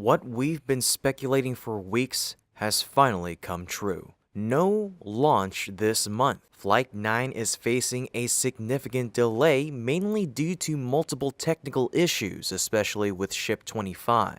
What we've been speculating for weeks has finally come true. No launch this month. Flight 9 is facing a significant delay, mainly due to multiple technical issues, especially with Ship 25.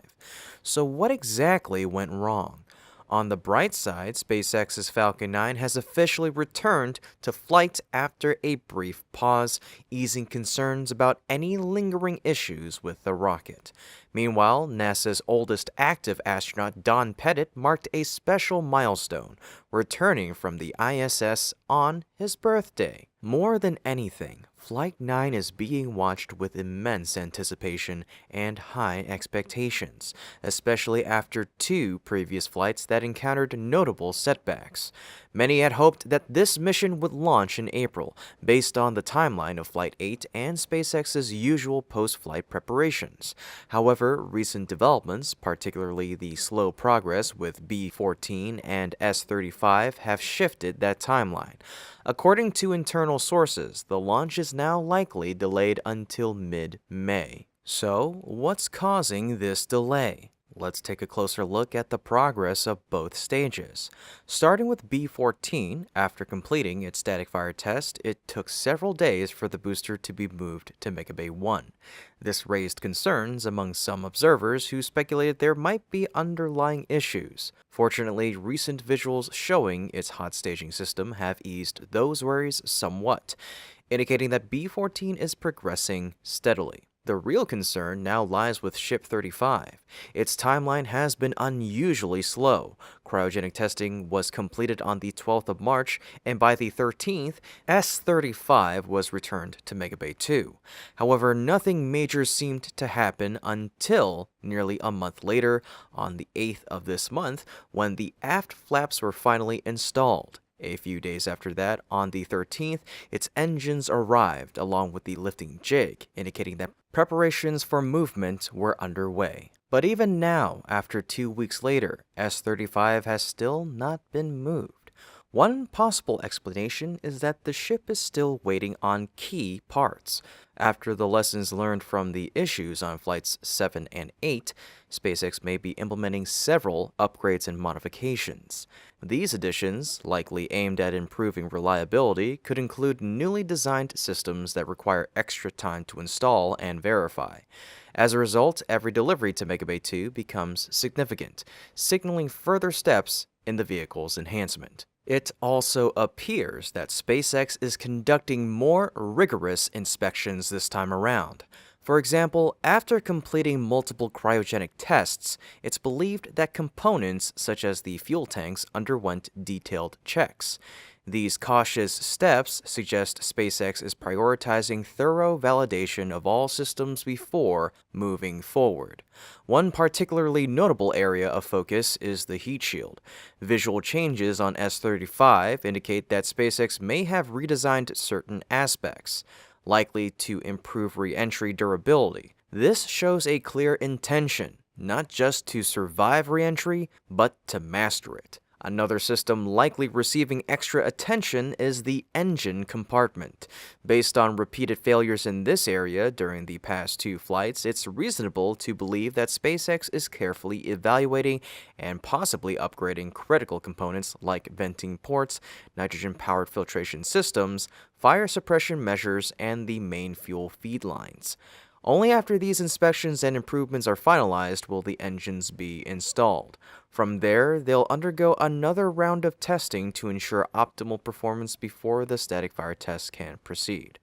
So, what exactly went wrong? On the bright side, SpaceX's Falcon 9 has officially returned to flight after a brief pause, easing concerns about any lingering issues with the rocket. Meanwhile, NASA's oldest active astronaut, Pettit, marked a special milestone, returning from the ISS on his birthday. More than anything, Flight 9 is being watched with immense anticipation and high expectations, especially after two previous flights that encountered notable setbacks. Many had hoped that this mission would launch in April, based on the timeline of Flight 8 and SpaceX's usual post-flight preparations. However, recent developments, particularly the slow progress with B-14 and S-35, have shifted that timeline. According to internal sources, the launch is now likely delayed until mid-May. So, what's causing this delay? Let's take a closer look at the progress of both stages. Starting with B-14, after completing its static fire test, it took several days for the booster to be moved to Mega Bay 1. This raised concerns among some observers who speculated there might be underlying issues. Fortunately, recent visuals showing its hot staging system have eased those worries somewhat, indicating that B-14 is progressing steadily. The real concern now lies with Ship 35. Its timeline has been unusually slow. Cryogenic testing was completed on the 12th of March, and by the 13th, S-35 was returned to Mega Bay 2. However, nothing major seemed to happen until nearly a month later, on the 8th of this month, when the aft flaps were finally installed. A few days after that, on the 13th, its engines arrived along with the lifting jig, indicating that preparations for movement were underway. But even now, after 2 weeks later, S-35 has still not been moved. One possible explanation is that the ship is still waiting on key parts. After the lessons learned from the issues on Flights 7 and 8, SpaceX may be implementing several upgrades and modifications. These additions, likely aimed at improving reliability, could include newly designed systems that require extra time to install and verify. As a result, every delivery to Mega Bay 2 becomes significant, signaling further steps in the vehicle's enhancement. It also appears that SpaceX is conducting more rigorous inspections this time around. For example, after completing multiple cryogenic tests, it's believed that components such as the fuel tanks underwent detailed checks. These cautious steps suggest SpaceX is prioritizing thorough validation of all systems before moving forward. One particularly notable area of focus is the heat shield. Visual changes on S-35 indicate that SpaceX may have redesigned certain aspects, likely to improve re-entry durability. This shows a clear intention, not just to survive re-entry, but to master it. Another system likely receiving extra attention is the engine compartment. Based on repeated failures in this area during the past two flights, it's reasonable to believe that SpaceX is carefully evaluating and possibly upgrading critical components like venting ports, nitrogen-powered filtration systems, fire suppression measures, and the main fuel feed lines. Only after these inspections and improvements are finalized will the engines be installed. From there, they'll undergo another round of testing to ensure optimal performance before the static fire test can proceed.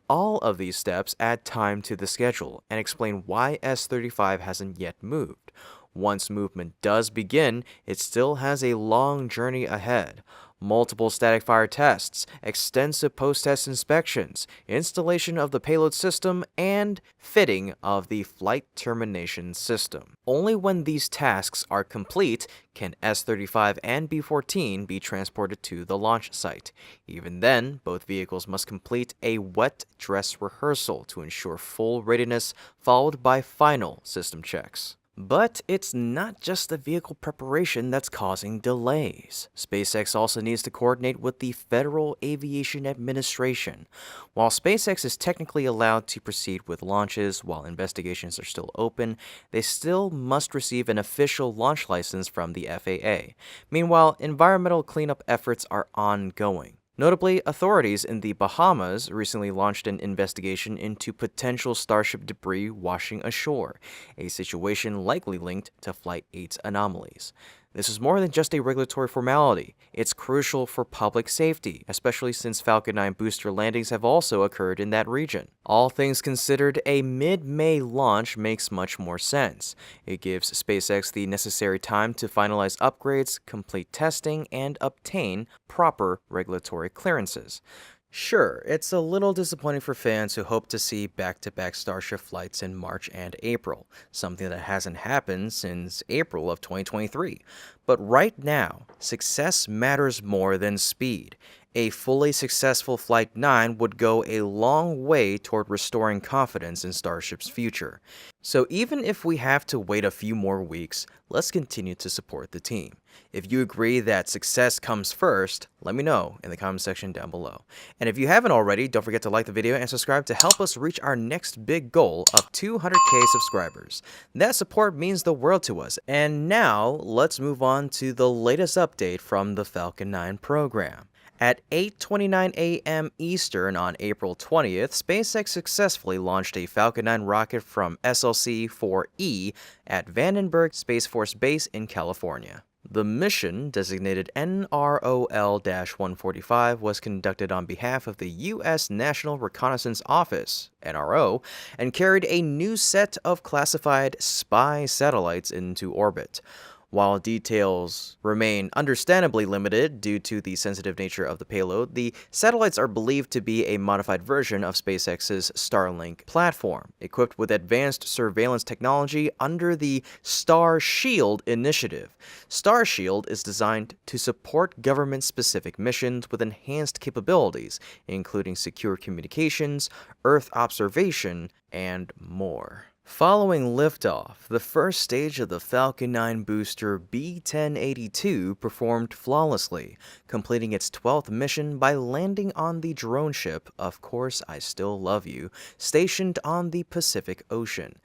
All of these steps add time to the schedule and explain why S-35 hasn't yet moved. Once movement does begin, it still has a long journey ahead. Multiple static fire tests, extensive post-test inspections, installation of the payload system, and fitting of the flight termination system. Only when these tasks are complete can S-35 and B-14 be transported to the launch site. Even then, both vehicles must complete a wet dress rehearsal to ensure full readiness, followed by final system checks. But it's not just the vehicle preparation that's causing delays. SpaceX also needs to coordinate with the Federal Aviation Administration. While SpaceX is technically allowed to proceed with launches while investigations are still open, they still must receive an official launch license from the FAA. Meanwhile, environmental cleanup efforts are ongoing. Notably, authorities in the Bahamas recently launched an investigation into potential Starship debris washing ashore, a situation likely linked to Flight 8's anomalies. This is more than just a regulatory formality. It's crucial for public safety, especially since Falcon 9 booster landings have also occurred in that region. All things considered, a mid-May launch makes much more sense. It gives SpaceX the necessary time to finalize upgrades, complete testing, and obtain proper regulatory clearances. Sure, it's a little disappointing for fans who hope to see back-to-back Starship flights in March and April, something that hasn't happened since April of 2023. But right now, success matters more than speed. A fully successful Flight 9 would go a long way toward restoring confidence in Starship's future. So even if we have to wait a few more weeks, let's continue to support the team. If you agree that success comes first, let me know in the comment section down below. And if you haven't already, don't forget to like the video and subscribe to help us reach our next big goal of 200K subscribers. That support means the world to us. And now, let's move on to the latest update from the Falcon 9 program. At 8:29 a.m. Eastern on April 20th, SpaceX successfully launched a Falcon 9 rocket from SLC-4E at Vandenberg Space Force Base in California. The mission, designated NROL-145, was conducted on behalf of the U.S. National Reconnaissance Office, NRO, and carried a new set of classified spy satellites into orbit. While details remain understandably limited due to the sensitive nature of the payload, the satellites are believed to be a modified version of SpaceX's Starlink platform, equipped with advanced surveillance technology under the Starshield initiative. Starshield is designed to support government-specific missions with enhanced capabilities, including secure communications, Earth observation, and more. Following liftoff, the first stage of the Falcon 9 booster B-1082 performed flawlessly, completing its 12th mission by landing on the drone ship, Of Course I Still Love You, stationed in the Pacific Ocean.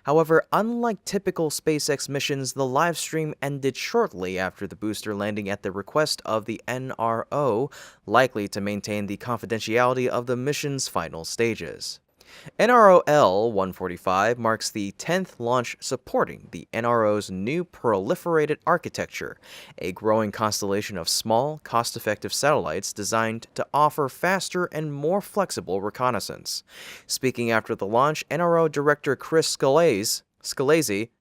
However, unlike typical SpaceX missions, the live stream ended shortly after the booster landing at the request of the NRO, likely to maintain the confidentiality of the mission's final stages. NROL-145 marks the 10th launch supporting the NRO's new proliferated architecture, a growing constellation of small, cost-effective satellites designed to offer faster and more flexible reconnaissance. Speaking after the launch, NRO Director Chris Scalise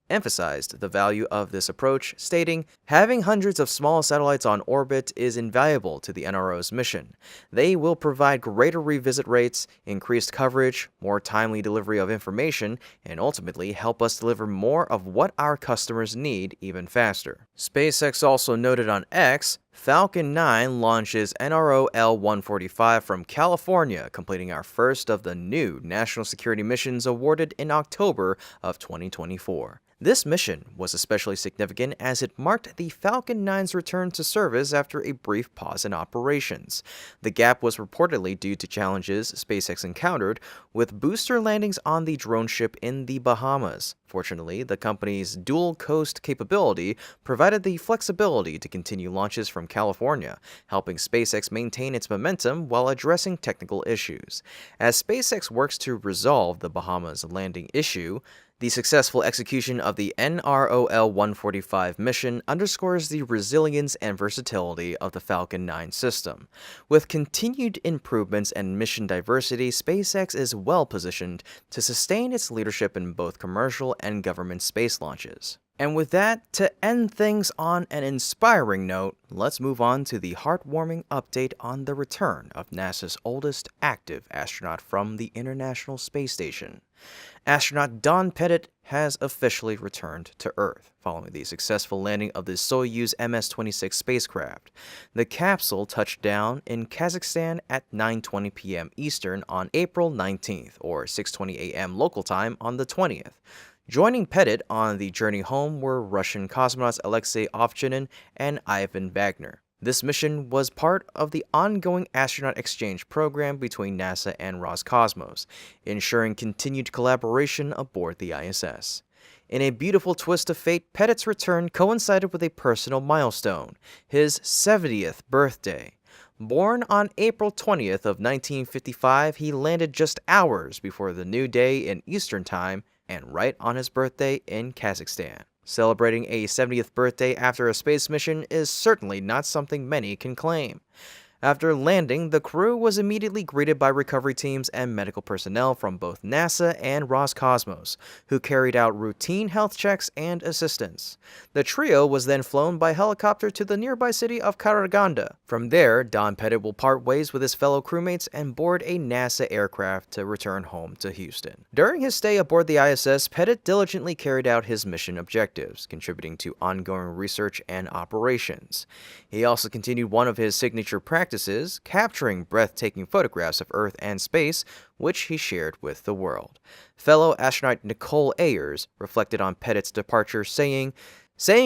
emphasized the value of this approach, stating, "Having hundreds of small satellites on orbit is invaluable to the NRO's mission. They will provide greater revisit rates, increased coverage, more timely delivery of information, and ultimately help us deliver more of what our customers need even faster." SpaceX also noted on X, Falcon 9 launches NROL-145 from California, completing our first of the new national security missions awarded in October of 2024. This mission was especially significant as it marked the Falcon 9's return to service after a brief pause in operations. The gap was reportedly due to challenges SpaceX encountered with booster landings on the drone ship in the Bahamas. Fortunately, the company's dual-coast capability provided the flexibility to continue launches from California, helping SpaceX maintain its momentum while addressing technical issues. As SpaceX works to resolve the Bahamas landing issue, the successful execution of the NROL-145 mission underscores the resilience and versatility of the Falcon 9 system. With continued improvements and mission diversity, SpaceX is well positioned to sustain its leadership in both commercial and government space launches. And with that, to end things on an inspiring note, let's move on to the heartwarming update on the return of NASA's oldest active astronaut from the International Space Station. Astronaut Don Pettit has officially returned to Earth following the successful landing of the Soyuz MS-26 spacecraft. The capsule touched down in Kazakhstan at 9:20 p.m. Eastern on April 19th, or 6:20 a.m. local time on the 20th. Joining Pettit on the journey home were Russian cosmonauts Alexei Ovchinin and Ivan Wagner. This mission was part of the ongoing astronaut exchange program between NASA and Roscosmos, ensuring continued collaboration aboard the ISS. In a beautiful twist of fate, Pettit's return coincided with a personal milestone, his 70th birthday. Born on April 20th of 1955, he landed just hours before the new day in Eastern Time and right on his birthday in Kazakhstan. Celebrating a 70th birthday after a space mission is certainly not something many can claim. After landing, the crew was immediately greeted by recovery teams and medical personnel from both NASA and Roscosmos, who carried out routine health checks and assistance. The trio was then flown by helicopter to the nearby city of Karaganda. From there, Don Pettit will part ways with his fellow crewmates and board a NASA aircraft to return home to Houston. During his stay aboard the ISS, Pettit diligently carried out his mission objectives, contributing to ongoing research and operations. He also continued one of his signature practices, capturing breathtaking photographs of Earth and space, which he shared with the world. Fellow astronaut Nicole Ayers reflected on Pettit's departure, saying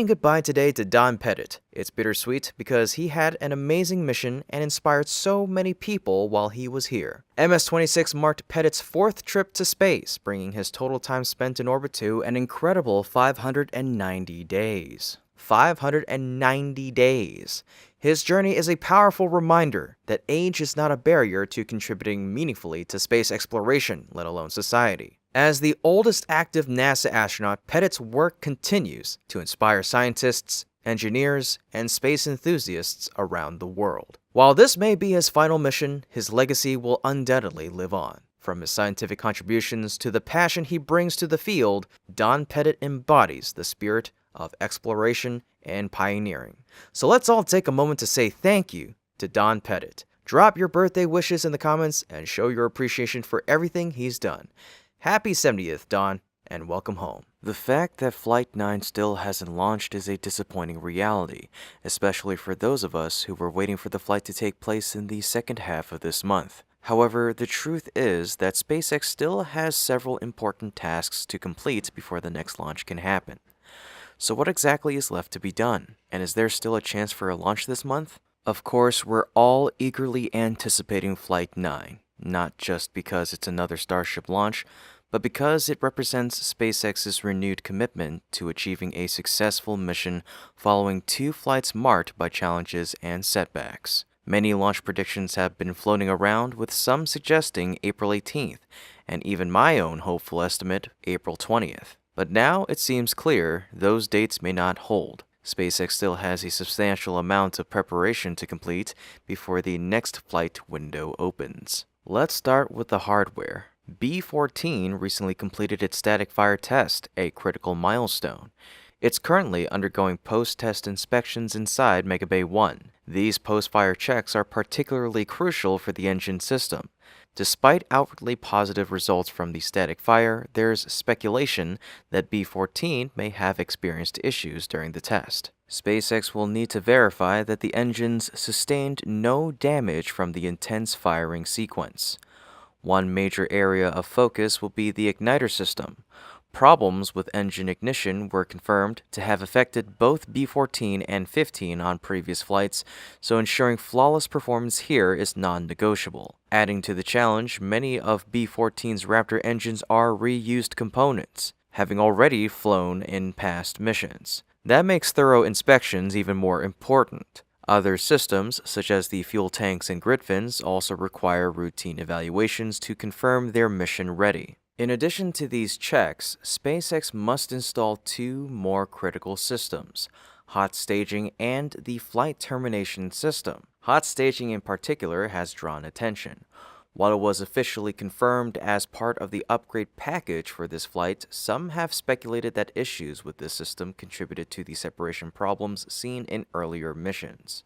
goodbye today to Don Pettit. It's bittersweet because he had an amazing mission and inspired so many people while he was here. MS-26 marked Pettit's fourth trip to space, bringing his total time spent in orbit to an incredible 590 days. 590 days. His journey is a powerful reminder that age is not a barrier to contributing meaningfully to space exploration, let alone society. As the oldest active NASA astronaut, Pettit's work continues to inspire scientists, engineers, and space enthusiasts around the world. While this may be his final mission, his legacy will undoubtedly live on. From his scientific contributions to the passion he brings to the field, Don Pettit embodies the spirit of exploration and pioneering. So let's all take a moment to say thank you to Don Pettit. Drop your birthday wishes in the comments and show your appreciation for everything he's done. Happy 70th, Don, and welcome home. The fact that Flight 9 still hasn't launched is a disappointing reality, especially for those of us who were waiting for the flight to take place in the second half of this month. However, the truth is that SpaceX still has several important tasks to complete before the next launch can happen. So what exactly is left to be done? And is there still a chance for a launch this month? Of course, we're all eagerly anticipating Flight 9, not just because it's another Starship launch, but because it represents SpaceX's renewed commitment to achieving a successful mission following 2 flights marked by challenges and setbacks. Many launch predictions have been floating around, with some suggesting April 18th, and even my own hopeful estimate, April 20th. But now it seems clear those dates may not hold. SpaceX still has a substantial amount of preparation to complete before the next flight window opens. Let's start with the hardware. B-14 recently completed its static fire test, a critical milestone. It's currently undergoing post-test inspections inside Megabay 1. These post-fire checks are particularly crucial for the engine system. Despite outwardly positive results from the static fire, there's speculation that B-14 may have experienced issues during the test. SpaceX will need to verify that the engines sustained no damage from the intense firing sequence. One major area of focus will be the igniter system. Problems with engine ignition were confirmed to have affected both B-14 and 15 on previous flights, so ensuring flawless performance here is non-negotiable. Adding to the challenge, many of B-14's Raptor engines are reused components, having already flown in past missions. That makes thorough inspections even more important. Other systems, such as the fuel tanks and grid fins, also require routine evaluations to confirm they're mission ready. In addition to these checks, SpaceX must install 2 more critical systems: hot staging and the flight termination system. Hot staging in particular has drawn attention. While it was officially confirmed as part of the upgrade package for this flight, some have speculated that issues with this system contributed to the separation problems seen in earlier missions.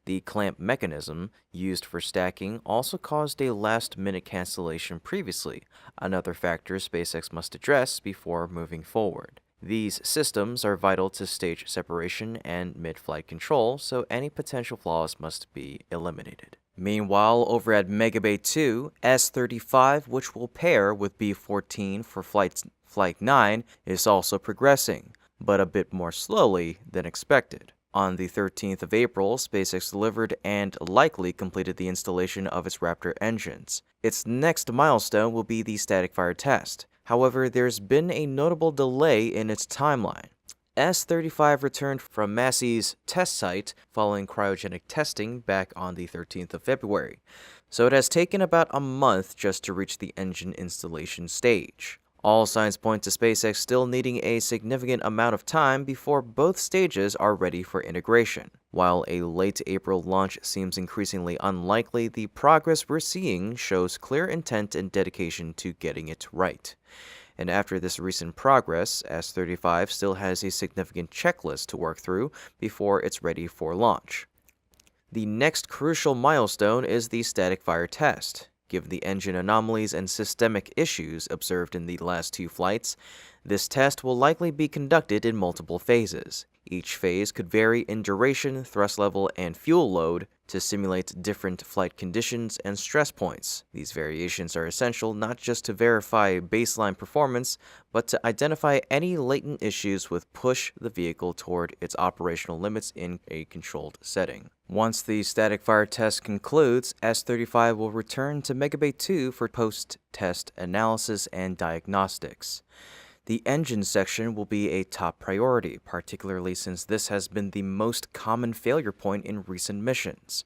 The clamp mechanism used for stacking also caused a last-minute cancellation previously, another factor SpaceX must address before moving forward. These systems are vital to stage separation and mid-flight control, so any potential flaws must be eliminated. Meanwhile, over at Megabay 2, S-35, which will pair with B-14 for Flight 9, is also progressing, but a bit more slowly than expected. On the 13th of April, SpaceX delivered and likely completed the installation of its Raptor engines. Its next milestone will be the static fire test. However, there's been a notable delay in its timeline. S-35 returned from Massey's test site following cryogenic testing back on the 13th of February, so it has taken about a month just to reach the engine installation stage. All signs point to SpaceX still needing a significant amount of time before both stages are ready for integration. While a late April launch seems increasingly unlikely, the progress we're seeing shows clear intent and dedication to getting it right. And after this recent progress, S-35 still has a significant checklist to work through before it's ready for launch. The next crucial milestone is the static fire test. Given the engine anomalies and systemic issues observed in the last two flights, this test will likely be conducted in multiple phases. Each phase could vary in duration, thrust level, and fuel load to simulate different flight conditions and stress points. These variations are essential not just to verify baseline performance, but to identify any latent issues which push the vehicle toward its operational limits in a controlled setting. Once the static fire test concludes, S-35 will return to Megabay 2 for post-test analysis and diagnostics. The engine section will be a top priority, particularly since this has been the most common failure point in recent missions.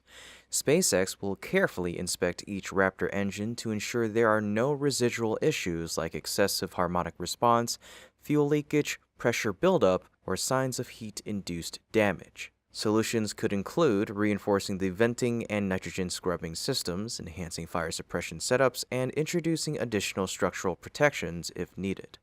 SpaceX will carefully inspect each Raptor engine to ensure there are no residual issues like excessive harmonic response, fuel leakage, pressure buildup, or signs of heat-induced damage. Solutions could include reinforcing the venting and nitrogen scrubbing systems, enhancing fire suppression setups, and introducing additional structural protections if needed.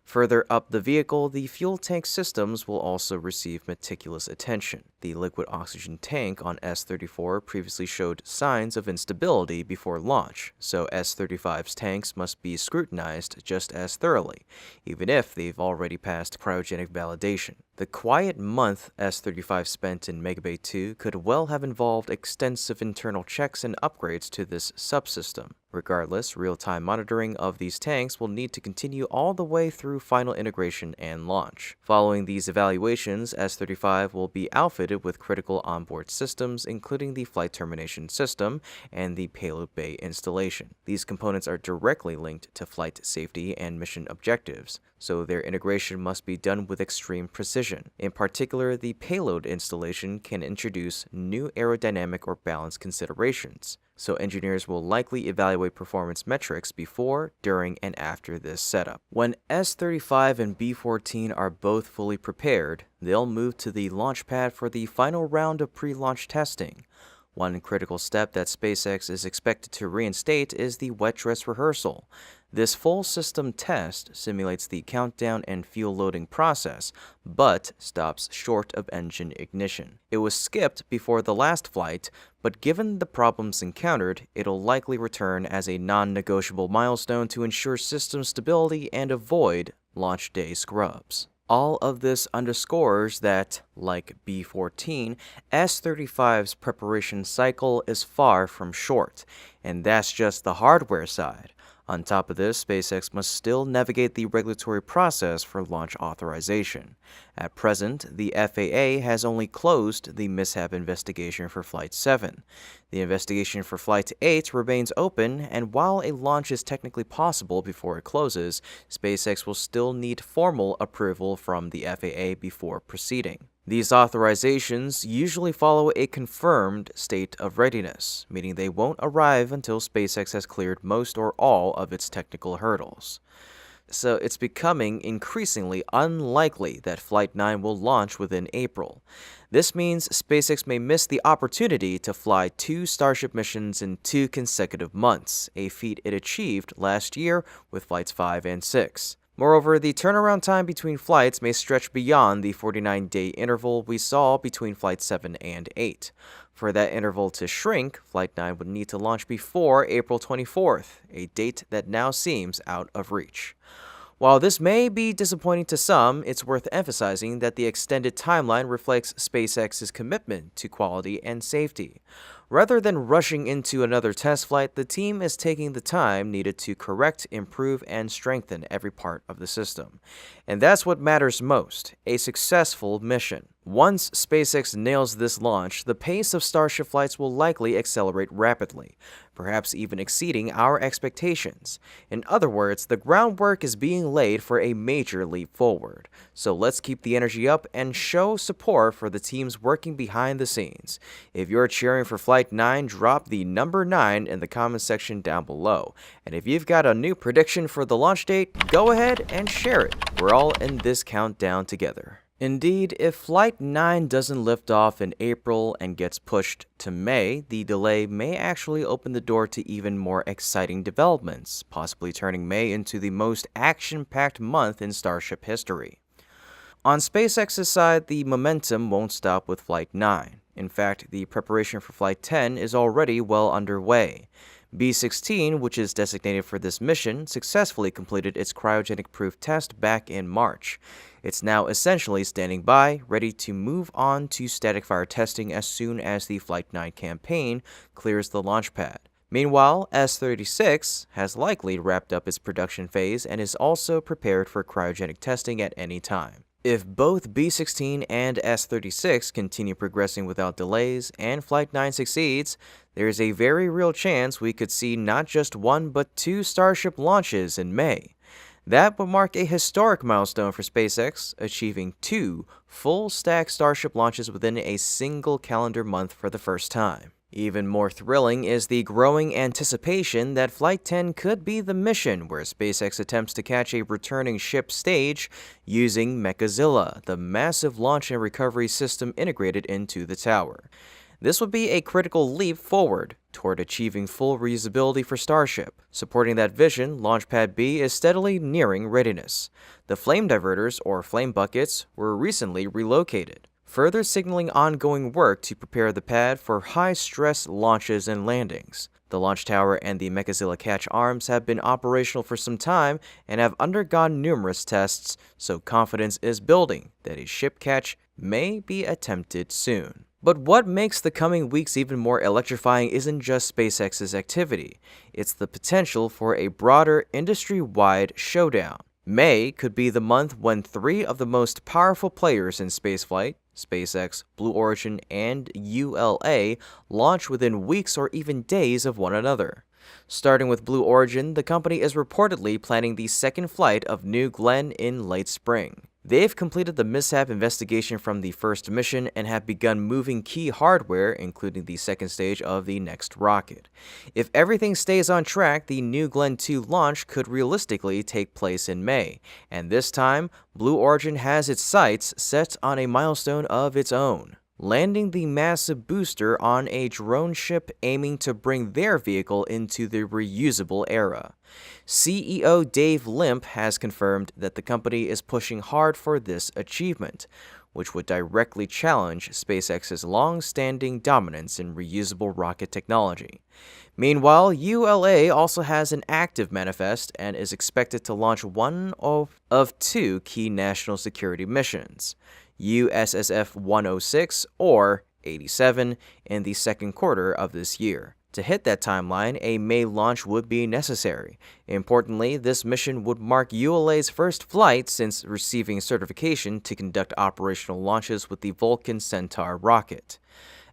Further up the vehicle, the fuel tank systems will also receive meticulous attention. The liquid oxygen tank on S-34 previously showed signs of instability before launch, so S-35's tanks must be scrutinized just as thoroughly, even if they've already passed cryogenic validation. The quiet month S-35 spent in Megabay 2 could well have involved extensive internal checks and upgrades to this subsystem. Regardless, real-time monitoring of these tanks will need to continue all the way through final integration and launch. Following these evaluations, S-35 will be outfitted with critical onboard systems, including the flight termination system and the payload bay installation. These components are directly linked to flight safety and mission objectives, so their integration must be done with extreme precision. In particular, the payload installation can introduce new aerodynamic or balance considerations, so engineers will likely evaluate performance metrics before, during, and after this setup. When S-35 and B-14 are both fully prepared, they'll move to the launch pad for the final round of pre-launch testing. One critical step that SpaceX is expected to reinstate is the wet dress rehearsal. This full system test simulates the countdown and fuel loading process, but stops short of engine ignition. It was skipped before the last flight, but given the problems encountered, it'll likely return as a non-negotiable milestone to ensure system stability and avoid launch day scrubs. All of this underscores that, like B-14, S-35's preparation cycle is far from short, and that's just the hardware side. On top of this, SpaceX must still navigate the regulatory process for launch authorization. At present, the FAA has only closed the mishap investigation for Flight 7. The investigation for Flight 8 remains open, and while a launch is technically possible before it closes, SpaceX will still need formal approval from the FAA before proceeding. These authorizations usually follow a confirmed state of readiness, meaning they won't arrive until SpaceX has cleared most or all of its technical hurdles. so it's becoming increasingly unlikely that Flight 9 will launch within April. This means SpaceX may miss the opportunity to fly 2 Starship missions in 2 consecutive months, a feat it achieved last year with Flights 5 and 6. Moreover, the turnaround time between flights may stretch beyond the 49-day interval we saw between Flight 7 and 8. For that interval to shrink, Flight 9 would need to launch before April 24th, a date that now seems out of reach. While this may be disappointing to some, it's worth emphasizing that the extended timeline reflects SpaceX's commitment to quality and safety. Rather than rushing into another test flight, the team is taking the time needed to correct, improve, and strengthen every part of the system. And that's what matters most, a successful mission. Once SpaceX nails this launch, the pace of Starship flights will likely accelerate rapidly, perhaps even exceeding our expectations. In other words, the groundwork is being laid for a major leap forward. So let's keep the energy up and show support for the teams working behind the scenes. If you're cheering for Flight 9, drop the number 9 in the comment section down below. And if you've got a new prediction for the launch date, go ahead and share it. We're all in this countdown together. Indeed, if Flight 9 doesn't lift off in April and gets pushed to May, the delay may actually open the door to even more exciting developments, possibly turning May into the most action-packed month in Starship history. On SpaceX's side, the momentum won't stop with Flight 9. In fact, the preparation for Flight 10 is already well underway. B-16, which is designated for this mission, successfully completed its cryogenic-proof test back in March. It's now essentially standing by, ready to move on to static fire testing as soon as the Flight 9 campaign clears the launch pad. Meanwhile, S-36 has likely wrapped up its production phase and is also prepared for cryogenic testing at any time. If both B-16 and S-36 continue progressing without delays and Flight 9 succeeds, there is a very real chance we could see not just 1 but 2 Starship launches in May. That would mark a historic milestone for SpaceX, achieving 2 full-stack Starship launches within a single calendar month for the first time. Even more thrilling is the growing anticipation that Flight 10 could be the mission where SpaceX attempts to catch a returning ship stage using Mechazilla, the massive launch and recovery system integrated into the tower. This would be a critical leap forward toward achieving full reusability for Starship. Supporting that vision, Launchpad B is steadily nearing readiness. The flame diverters, or flame buckets, were recently relocated, further signaling ongoing work to prepare the pad for high-stress launches and landings. The launch tower and the Mechazilla catch arms have been operational for some time and have undergone numerous tests, so confidence is building that a ship catch may be attempted soon. But what makes the coming weeks even more electrifying isn't just SpaceX's activity, it's the potential for a broader industry-wide showdown. May could be the month when 3 of the most powerful players in spaceflight, SpaceX, Blue Origin, and ULA, launch within weeks or even days of one another. Starting with Blue Origin, the company is reportedly planning the second flight of New Glenn in late spring. They've completed the mishap investigation from the first mission and have begun moving key hardware, including the second stage of the next rocket. If everything stays on track, the New Glenn 2 launch could realistically take place in May, and this time, Blue Origin has its sights set on a milestone of its own, landing the massive booster on a drone ship aiming to bring their vehicle into the reusable era. CEO Dave Limp has confirmed that the company is pushing hard for this achievement, which would directly challenge SpaceX's long-standing dominance in reusable rocket technology. Meanwhile, ULA also has an active manifest and is expected to launch one of 2 key national security missions, USSF 106 or 87, in the second quarter of this year. To hit that timeline, a May launch would be necessary. Importantly, this mission would mark ULA's first flight since receiving certification to conduct operational launches with the Vulcan Centaur rocket.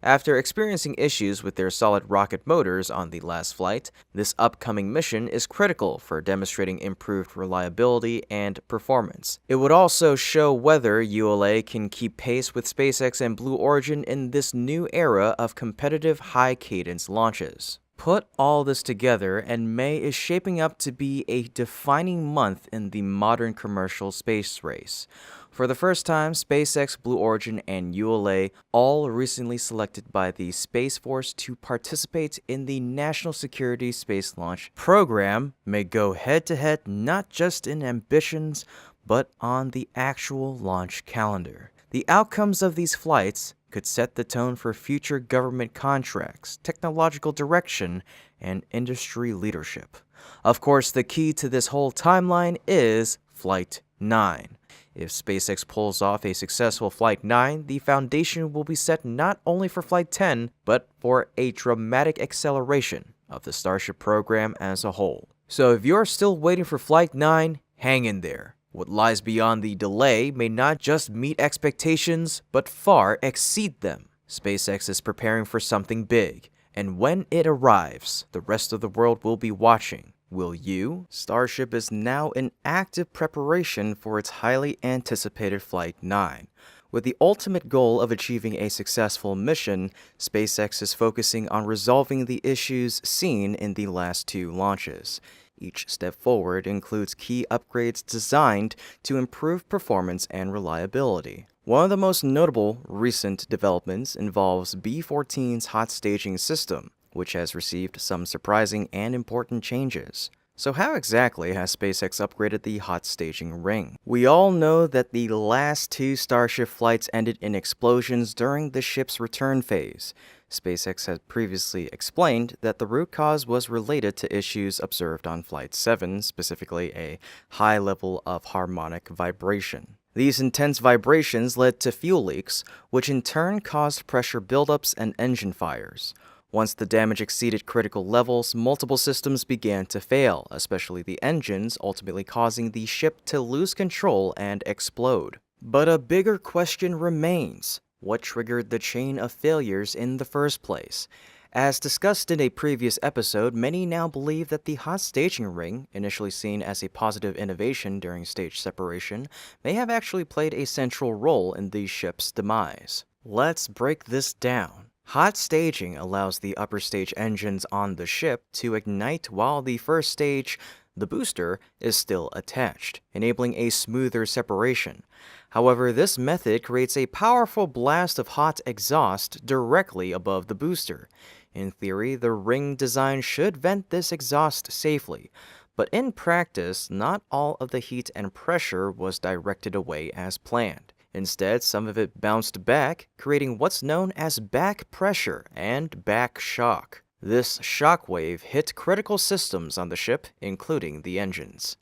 After experiencing issues with their solid rocket motors on the last flight, this upcoming mission is critical for demonstrating improved reliability and performance. It would also show whether ULA can keep pace with SpaceX and Blue Origin in this new era of competitive high-cadence launches. Put all this together, and May is shaping up to be a defining month in the modern commercial space race. For the first time, SpaceX, Blue Origin, and ULA, all recently selected by the Space Force to participate in the National Security Space Launch Program, may go head-to-head not just in ambitions, but on the actual launch calendar. The outcomes of these flights could set the tone for future government contracts, technological direction, and industry leadership. Of course, the key to this whole timeline is Flight 9. If SpaceX pulls off a successful Flight 9, the foundation will be set not only for Flight 10, but for a dramatic acceleration of the Starship program as a whole. So if you're still waiting for Flight 9, hang in there. What lies beyond the delay may not just meet expectations, but far exceed them. SpaceX is preparing for something big, and when it arrives, the rest of the world will be watching. Will you? Starship is now in active preparation for its highly anticipated Flight 9. With the ultimate goal of achieving a successful mission, SpaceX is focusing on resolving the issues seen in the last two launches. Each step forward includes key upgrades designed to improve performance and reliability. One of the most notable recent developments involves B-14's hot staging system, which has received some surprising and important changes. So how exactly has SpaceX upgraded the hot staging ring? We all know that the last two Starship flights ended in explosions during the ship's return phase. SpaceX had previously explained that the root cause was related to issues observed on Flight 7, specifically a high level of harmonic vibration. These intense vibrations led to fuel leaks, which in turn caused pressure buildups and engine fires. Once the damage exceeded critical levels, multiple systems began to fail, especially the engines, ultimately causing the ship to lose control and explode. But a bigger question remains. What triggered the chain of failures in the first place? As discussed in a previous episode, many now believe that the hot staging ring, initially seen as a positive innovation during stage separation, may have actually played a central role in the ship's demise. Let's break this down. Hot staging allows the upper stage engines on the ship to ignite while the first stage, the booster, is still attached, enabling a smoother separation. However, this method creates a powerful blast of hot exhaust directly above the booster. In theory, the ring design should vent this exhaust safely, but in practice, not all of the heat and pressure was directed away as planned. Instead, some of it bounced back, creating what's known as back pressure and back shock. This shock wave hit critical systems on the ship, including the engines.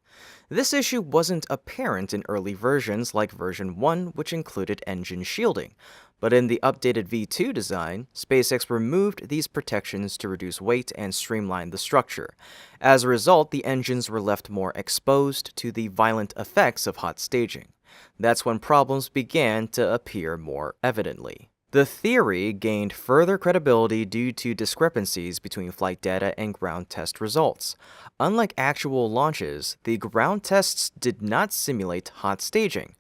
This issue wasn't apparent in early versions like version 1, which included engine shielding, but in the updated V2 design, SpaceX removed these protections to reduce weight and streamline the structure. As a result, the engines were left more exposed to the violent effects of hot staging. That's when problems began to appear more evidently. The theory gained further credibility due to discrepancies between flight data and ground test results. Unlike actual launches, the ground tests did not simulate hot staging,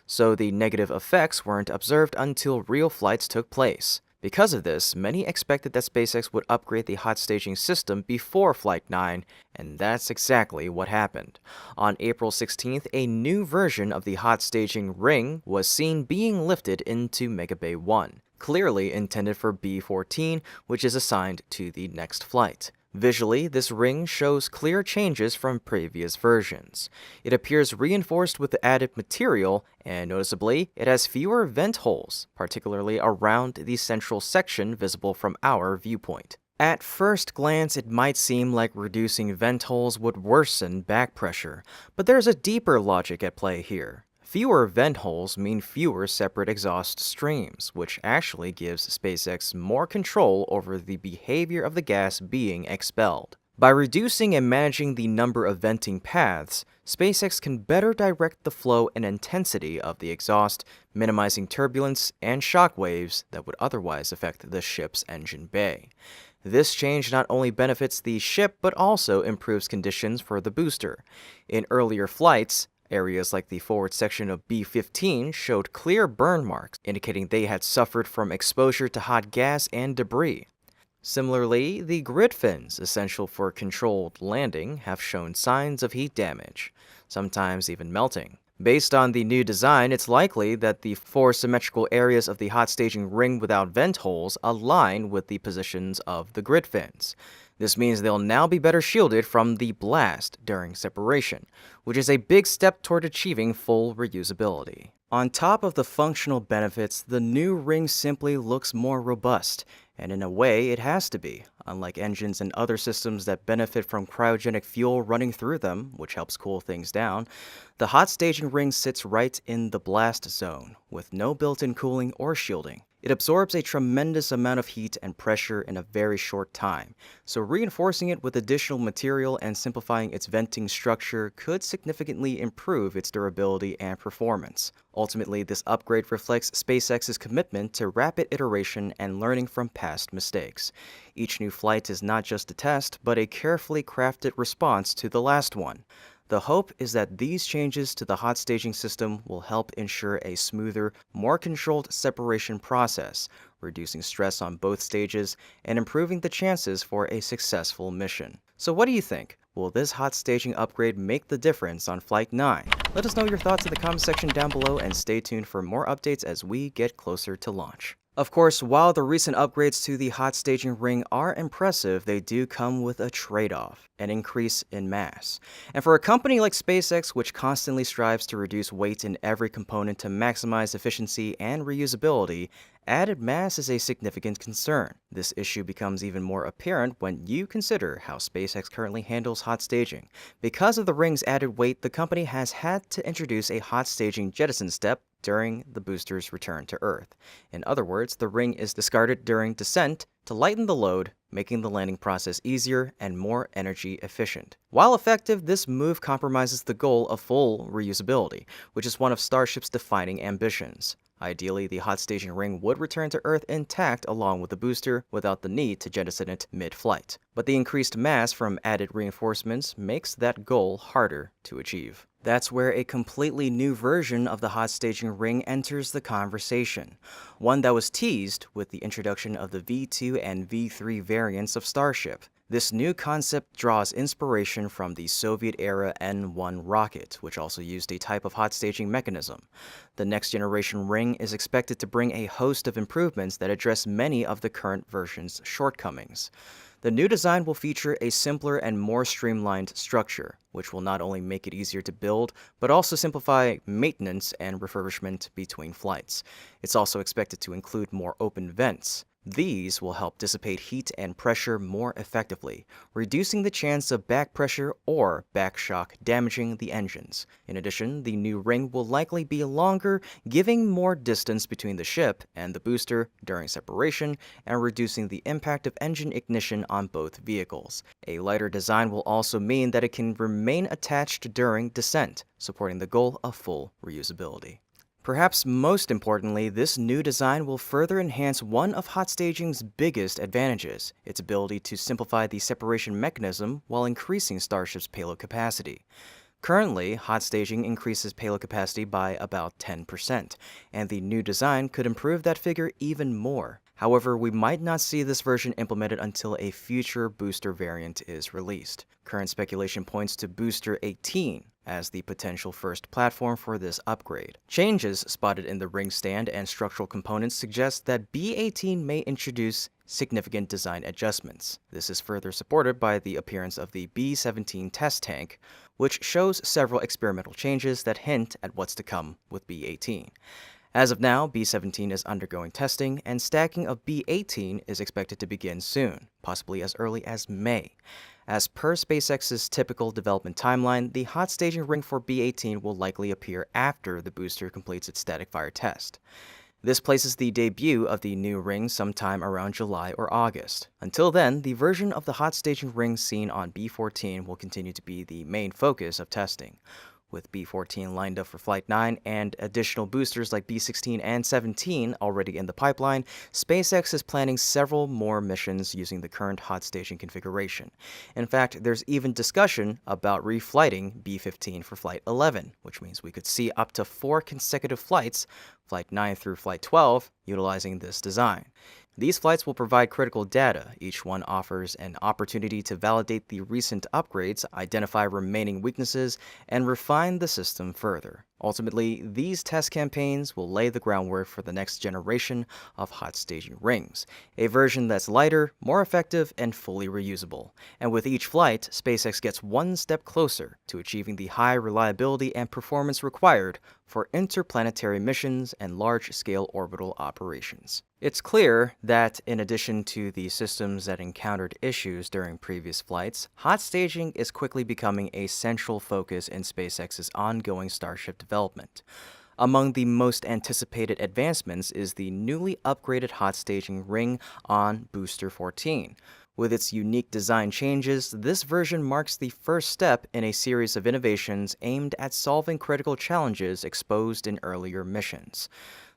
so the negative effects weren't observed until real flights took place. Because of this, many expected that SpaceX would upgrade the hot staging system before Flight 9, and that's exactly what happened. On April 16th, a new version of the hot staging ring was seen being lifted into Megabay 1, clearly intended for B-14, which is assigned to the next flight. Visually, this ring shows clear changes from previous versions. It appears reinforced with added material, and noticeably, it has fewer vent holes, particularly around the central section visible from our viewpoint. At first glance, it might seem like reducing vent holes would worsen back pressure, but there's a deeper logic at play here. Fewer vent holes mean fewer separate exhaust streams, which actually gives SpaceX more control over the behavior of the gas being expelled. By reducing and managing the number of venting paths, SpaceX can better direct the flow and intensity of the exhaust, minimizing turbulence and shock waves that would otherwise affect the ship's engine bay. This change not only benefits the ship, but also improves conditions for the booster. In earlier flights, areas like the forward section of B-15 showed clear burn marks, indicating they had suffered from exposure to hot gas and debris. Similarly, the grid fins, essential for controlled landing, have shown signs of heat damage, sometimes even melting. Based on the new design, it's likely that the four symmetrical areas of the hot staging ring without vent holes align with the positions of the grid fins. This means they'll now be better shielded from the blast during separation, which is a big step toward achieving full reusability. On top of the functional benefits, the new ring simply looks more robust, and in a way, it has to be. Unlike engines and other systems that benefit from cryogenic fuel running through them, which helps cool things down, the hot staging ring sits right in the blast zone, with no built-in cooling or shielding. It absorbs a tremendous amount of heat and pressure in a very short time, so reinforcing it with additional material and simplifying its venting structure could significantly improve its durability and performance. Ultimately, this upgrade reflects SpaceX's commitment to rapid iteration and learning from past mistakes. Each new flight is not just a test, but a carefully crafted response to the last one. The hope is that these changes to the hot staging system will help ensure a smoother, more controlled separation process, reducing stress on both stages and improving the chances for a successful mission. So what do you think? Will this hot staging upgrade make the difference on Flight 9? Let us know your thoughts in the comment section down below and stay tuned for more updates as we get closer to launch. Of course, while the recent upgrades to the hot staging ring are impressive, they do come with a trade-off, an increase in mass. And for a company like SpaceX, which constantly strives to reduce weight in every component to maximize efficiency and reusability, added mass is a significant concern. This issue becomes even more apparent when you consider how SpaceX currently handles hot staging. Because of the ring's added weight, the company has had to introduce a hot staging jettison step during the booster's return to Earth. In other words, the ring is discarded during descent to lighten the load, making the landing process easier and more energy efficient. While effective, this move compromises the goal of full reusability, which is one of Starship's defining ambitions. Ideally, the hot staging ring would return to Earth intact along with the booster without the need to jettison it mid-flight. But the increased mass from added reinforcements makes that goal harder to achieve. That's where a completely new version of the hot staging ring enters the conversation, one that was teased with the introduction of the V2 and V3 variants of Starship. This new concept draws inspiration from the Soviet-era N-1 rocket, which also used a type of hot staging mechanism. The next-generation ring is expected to bring a host of improvements that address many of the current version's shortcomings. The new design will feature a simpler and more streamlined structure, which will not only make it easier to build, but also simplify maintenance and refurbishment between flights. It's also expected to include more open vents. These will help dissipate heat and pressure more effectively, reducing the chance of back pressure or back shock damaging the engines. In addition, the new ring will likely be longer, giving more distance between the ship and the booster during separation and reducing the impact of engine ignition on both vehicles. A lighter design will also mean that it can remain attached during descent, supporting the goal of full reusability. Perhaps most importantly, this new design will further enhance one of hot staging's biggest advantages, its ability to simplify the separation mechanism while increasing Starship's payload capacity. Currently, hot staging increases payload capacity by about 10%, and the new design could improve that figure even more. However, we might not see this version implemented until a future booster variant is released. Current speculation points to Booster 18 as the potential first platform for this upgrade. Changes spotted in the ring stand and structural components suggest that B-18 may introduce significant design adjustments. This is further supported by the appearance of the B-17 test tank, which shows several experimental changes that hint at what's to come with B-18. As of now, B-17 is undergoing testing, and stacking of B-18 is expected to begin soon, possibly as early as May. As per SpaceX's typical development timeline, the hot staging ring for B-18 will likely appear after the booster completes its static fire test. This places the debut of the new ring sometime around July or August. Until then, the version of the hot staging ring seen on B-14 will continue to be the main focus of testing. With B-14 lined up for Flight 9 and additional boosters like B-16 and 17 already in the pipeline, SpaceX is planning several more missions using the current hot staging configuration. In fact, there's even discussion about reflighting B-15 for Flight 11, which means we could see up to 4 consecutive flights, Flight 9 through Flight 12, utilizing this design. These flights will provide critical data. Each one offers an opportunity to validate the recent upgrades, identify remaining weaknesses, and refine the system further. Ultimately, these test campaigns will lay the groundwork for the next generation of hot staging rings, a version that's lighter, more effective, and fully reusable. And with each flight, SpaceX gets one step closer to achieving the high reliability and performance required for interplanetary missions and large-scale orbital operations. It's clear that, in addition to the systems that encountered issues during previous flights, hot staging is quickly becoming a central focus in SpaceX's ongoing Starship development. Among the most anticipated advancements is the newly upgraded hot staging ring on Booster 14. With its unique design changes, this version marks the first step in a series of innovations aimed at solving critical challenges exposed in earlier missions.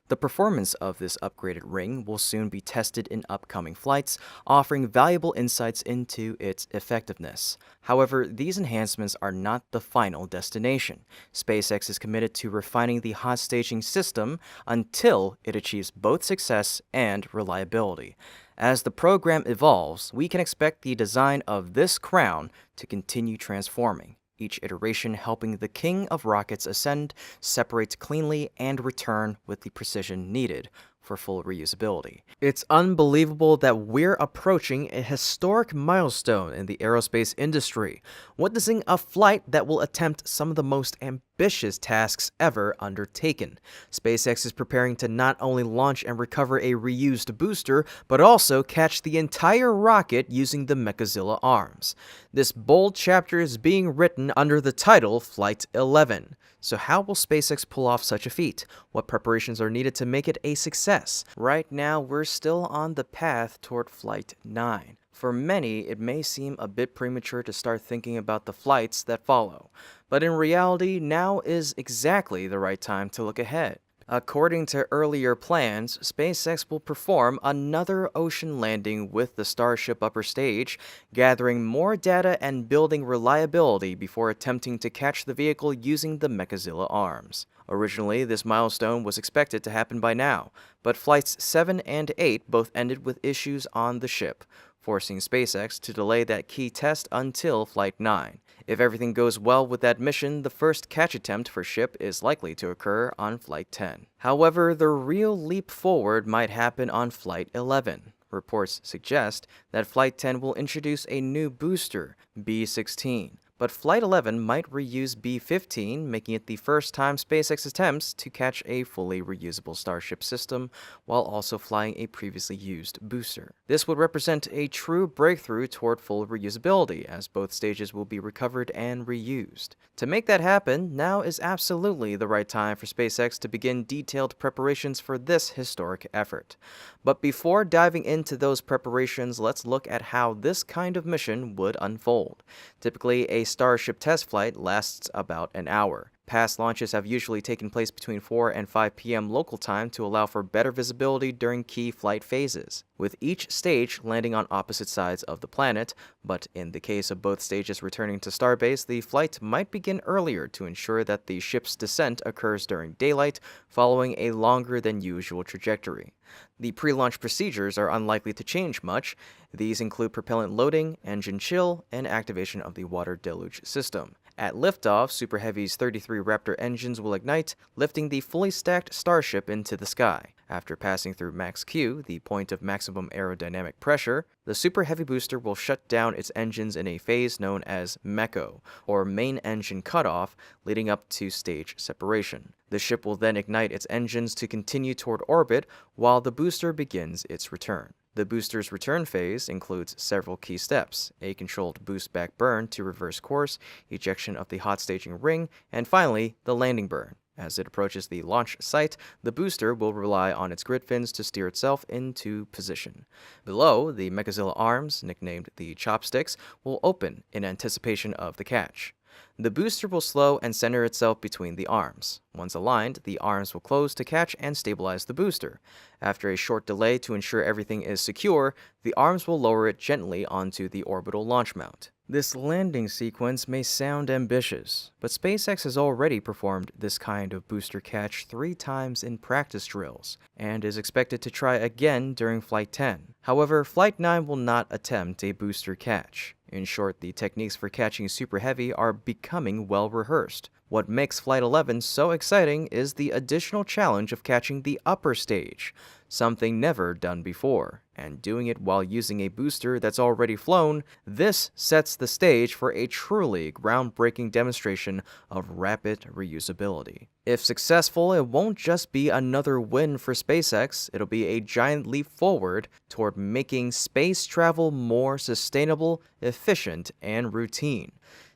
The performance of this upgraded ring will soon be tested in upcoming flights, offering valuable insights into its effectiveness. However, these enhancements are not the final destination. SpaceX is committed to refining the hot staging system until it achieves both success and reliability. As the program evolves, we can expect the design of this crown to continue transforming, each iteration helping the king of rockets ascend, separate cleanly, and return with the precision needed for full reusability. It's unbelievable that we're approaching a historic milestone in the aerospace industry, witnessing a flight that will attempt some of the most ambitious tasks ever undertaken. SpaceX is preparing to not only launch and recover a reused booster, but also catch the entire rocket using the Mechazilla arms. This bold chapter is being written under the title Flight 11. So how will SpaceX pull off such a feat? What preparations are needed to make it a success? Right now, we're still on the path toward Flight 9. For many, it may seem a bit premature to start thinking about the flights that follow, but in reality, now is exactly the right time to look ahead. According to earlier plans, SpaceX will perform another ocean landing with the Starship upper stage, gathering more data and building reliability before attempting to catch the vehicle using the Mechazilla arms. Originally, this milestone was expected to happen by now, but Flights 7 and 8 both ended with issues on the ship, forcing SpaceX to delay that key test until Flight 9. If everything goes well with that mission, the first catch attempt for ship is likely to occur on Flight 10. However, the real leap forward might happen on Flight 11. Reports suggest that Flight 10 will introduce a new booster, B-16. But Flight 11 might reuse B-15, making it the first time SpaceX attempts to catch a fully reusable Starship system while also flying a previously used booster. This would represent a true breakthrough toward full reusability, as both stages will be recovered and reused. To make that happen, now is absolutely the right time for SpaceX to begin detailed preparations for this historic effort. But before diving into those preparations, let's look at how this kind of mission would unfold. Typically, a Starship test flight lasts about an hour. Past launches have usually taken place between 4 and 5 p.m. local time to allow for better visibility during key flight phases, with each stage landing on opposite sides of the planet, but in the case of both stages returning to Starbase, the flight might begin earlier to ensure that the ship's descent occurs during daylight, following a longer than usual trajectory. The pre-launch procedures are unlikely to change much. These include propellant loading, engine chill, and activation of the water deluge system. At liftoff, Super Heavy's 33 Raptor engines will ignite, lifting the fully stacked Starship into the sky. After passing through Max Q, the point of maximum aerodynamic pressure, the Super Heavy booster will shut down its engines in a phase known as MECO, or main engine cutoff, leading up to stage separation. The ship will then ignite its engines to continue toward orbit while the booster begins its return. The booster's return phase includes several key steps: a controlled boost back burn to reverse course, ejection of the hot staging ring, and finally, the landing burn. As it approaches the launch site, the booster will rely on its grid fins to steer itself into position. Below, the Mechazilla arms, nicknamed the chopsticks, will open in anticipation of the catch. The booster will slow and center itself between the arms. Once aligned, the arms will close to catch and stabilize the booster. After a short delay to ensure everything is secure, the arms will lower it gently onto the orbital launch mount. This landing sequence may sound ambitious, but SpaceX has already performed this kind of booster catch 3 times in practice drills, and is expected to try again during Flight 10. However, Flight 9 will not attempt a booster catch. In short, the techniques for catching Super Heavy are becoming well rehearsed. What makes Flight 11 so exciting is the additional challenge of catching the upper stage, something never done before, and doing it while using a booster that's already flown. This sets the stage for a truly groundbreaking demonstration of rapid reusability. If successful, it won't just be another win for SpaceX, it'll be a giant leap forward toward making space travel more sustainable, efficient, and routine.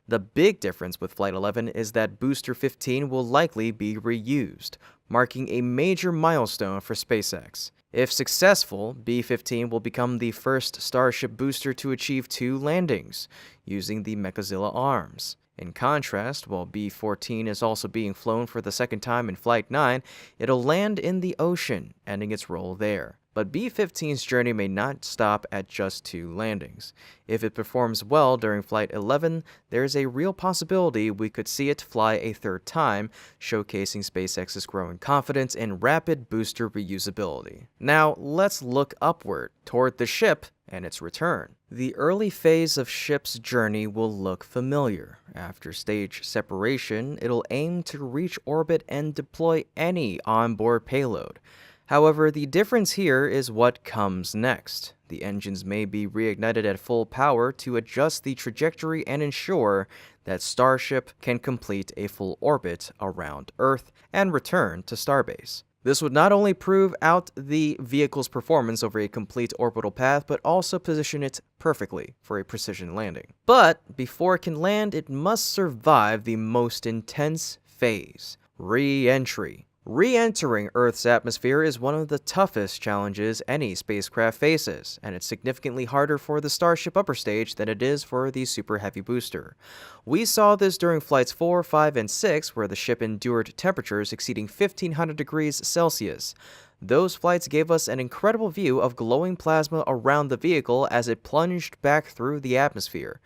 The big difference with Flight 11 is that Booster 15 will likely be reused, marking a major milestone for SpaceX. If successful, B-15 will become the first Starship booster to achieve 2 landings, using the Mechazilla arms. In contrast, while B-14 is also being flown for the second time in Flight 9, it'll land in the ocean, ending its role there. But B-15's journey may not stop at just 2 landings. If it performs well during Flight 11, there's a real possibility we could see it fly a 3rd time, showcasing SpaceX's growing confidence in rapid booster reusability. Now, let's look upward, toward the ship and its return. The early phase of ship's journey will look familiar. After stage separation, it'll aim to reach orbit and deploy any onboard payload. However, the difference here is what comes next. The engines may be reignited at full power to adjust the trajectory and ensure that Starship can complete a full orbit around Earth and return to Starbase. This would not only prove out the vehicle's performance over a complete orbital path, but also position it perfectly for a precision landing. But before it can land, it must survive the most intense phase: re-entry. Re-entering Earth's atmosphere is one of the toughest challenges any spacecraft faces, and it's significantly harder for the Starship upper stage than it is for the Super Heavy booster. We saw this during Flights 4, 5, and 6, where the ship endured temperatures exceeding 1500 degrees Celsius. Those flights gave us an incredible view of glowing plasma around the vehicle as it plunged back through the atmosphere.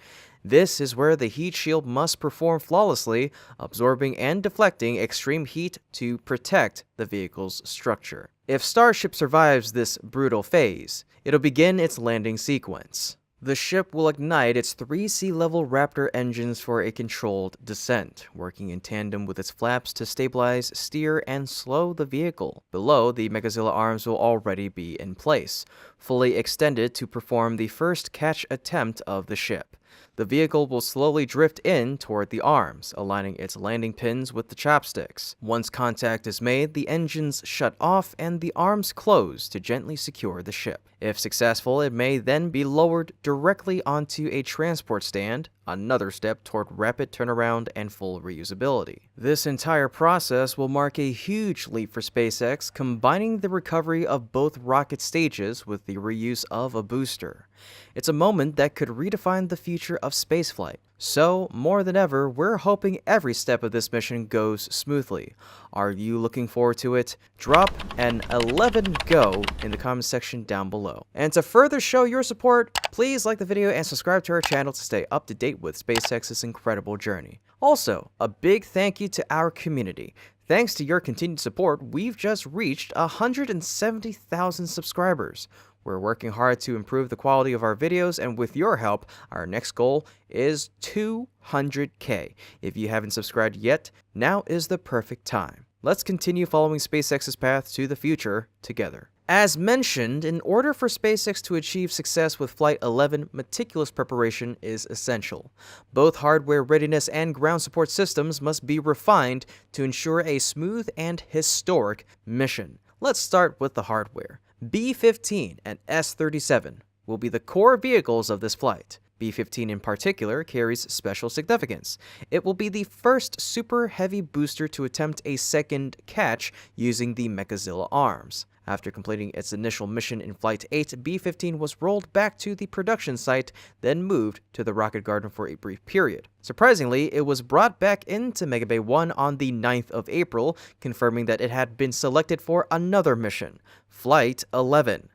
This is where the heat shield must perform flawlessly, absorbing and deflecting extreme heat to protect the vehicle's structure. If Starship survives this brutal phase, it'll begin its landing sequence. The ship will ignite its 3 sea-level Raptor engines for a controlled descent, working in tandem with its flaps to stabilize, steer, and slow the vehicle. Below, the Mechazilla arms will already be in place, fully extended to perform the first catch attempt of the ship. The vehicle will slowly drift in toward the arms, aligning its landing pins with the chopsticks. Once contact is made, the engines shut off and the arms close to gently secure the ship. If successful, it may then be lowered directly onto a transport stand, another step toward rapid turnaround and full reusability. This entire process will mark a huge leap for SpaceX, combining the recovery of both rocket stages with the reuse of a booster. It's a moment that could redefine the future of spaceflight. So, more than ever, we're hoping every step of this mission goes smoothly. Are you looking forward to it? Drop an 11 go in the comment section down below. And to further show your support, please like the video and subscribe to our channel to stay up to date with SpaceX's incredible journey. Also, a big thank you to our community. Thanks to your continued support, we've just reached 170,000 subscribers. We're working hard to improve the quality of our videos, and with your help, our next goal is 200K. If you haven't subscribed yet, now is the perfect time. Let's continue following SpaceX's path to the future together. As mentioned, in order for SpaceX to achieve success with Flight 11, meticulous preparation is essential. Both hardware readiness and ground support systems must be refined to ensure a smooth and historic mission. Let's start with the hardware. B-15 and S-37 will be the core vehicles of this flight. B-15 in particular carries special significance. It will be the first Super Heavy booster to attempt a second catch using the Mechazilla arms. After completing its initial mission in Flight 8, B-15 was rolled back to the production site, then moved to the rocket garden for a brief period. Surprisingly, it was brought back into Mega Bay 1 on the 9th of April, confirming that it had been selected for another mission, Flight 11.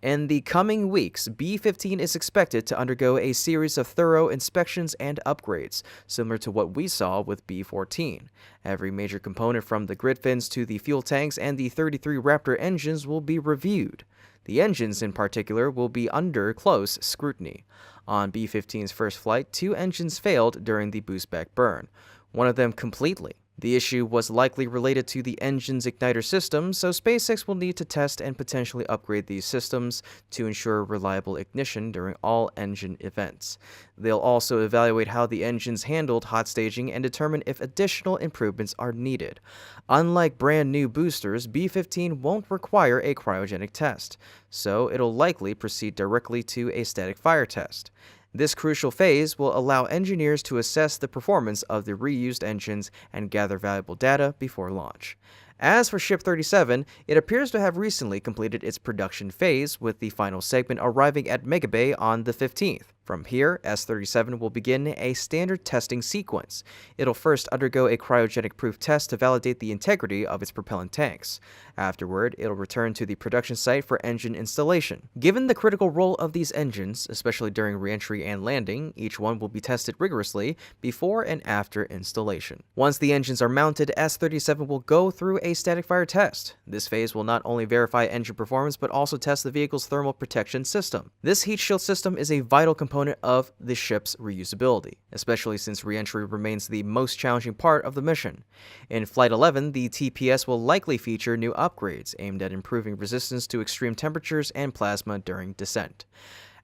In the coming weeks, B-15 is expected to undergo a series of thorough inspections and upgrades, similar to what we saw with B-14. Every major component from the grid fins to the fuel tanks and the 33 Raptor engines will be reviewed. The engines, in particular, will be under close scrutiny. On B-15's first flight, 2 engines failed during the boost-back burn, one of them completely. The issue was likely related to the engine's igniter system, so SpaceX will need to test and potentially upgrade these systems to ensure reliable ignition during all engine events. They'll also evaluate how the engines handled hot staging and determine if additional improvements are needed. Unlike brand new boosters, B-15 won't require a cryogenic test, so it'll likely proceed directly to a static fire test. This crucial phase will allow engineers to assess the performance of the reused engines and gather valuable data before launch. As for Ship 37, it appears to have recently completed its production phase, with the final segment arriving at Mega Bay on the 15th. From here, S-37 will begin a standard testing sequence. It'll first undergo a cryogenic proof test to validate the integrity of its propellant tanks. Afterward, it'll return to the production site for engine installation. Given the critical role of these engines, especially during re-entry and landing, each one will be tested rigorously before and after installation. Once the engines are mounted, S-37 will go through a static fire test. This phase will not only verify engine performance, but also test the vehicle's thermal protection system. This heat shield system is a vital component of the ship's reusability, especially since re-entry remains the most challenging part of the mission. In Flight 11, the TPS will likely feature new upgrades aimed at improving resistance to extreme temperatures and plasma during descent.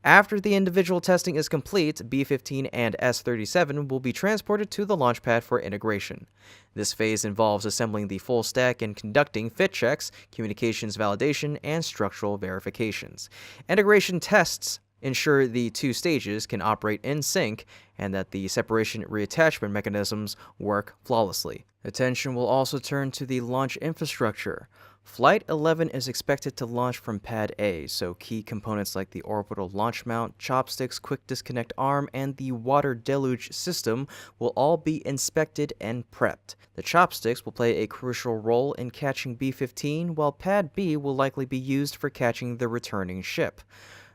After the individual testing is complete, B-15 and S-37 will be transported to the launch pad for integration. This phase involves assembling the full stack and conducting fit checks, communications validation, and structural verifications. Integration tests ensure the 2 stages can operate in sync and that the separation reattachment mechanisms work flawlessly. Attention will also turn to the launch infrastructure. Flight 11 is expected to launch from Pad A, so key components like the orbital launch mount, chopsticks, quick disconnect arm, and the water deluge system will all be inspected and prepped. The chopsticks will play a crucial role in catching B-15, while Pad B will likely be used for catching the returning ship.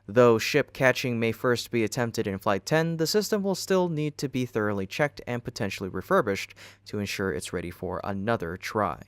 Though ship catching may first be attempted in Flight 10, the system will still need to be thoroughly checked and potentially refurbished to ensure it's ready for another try.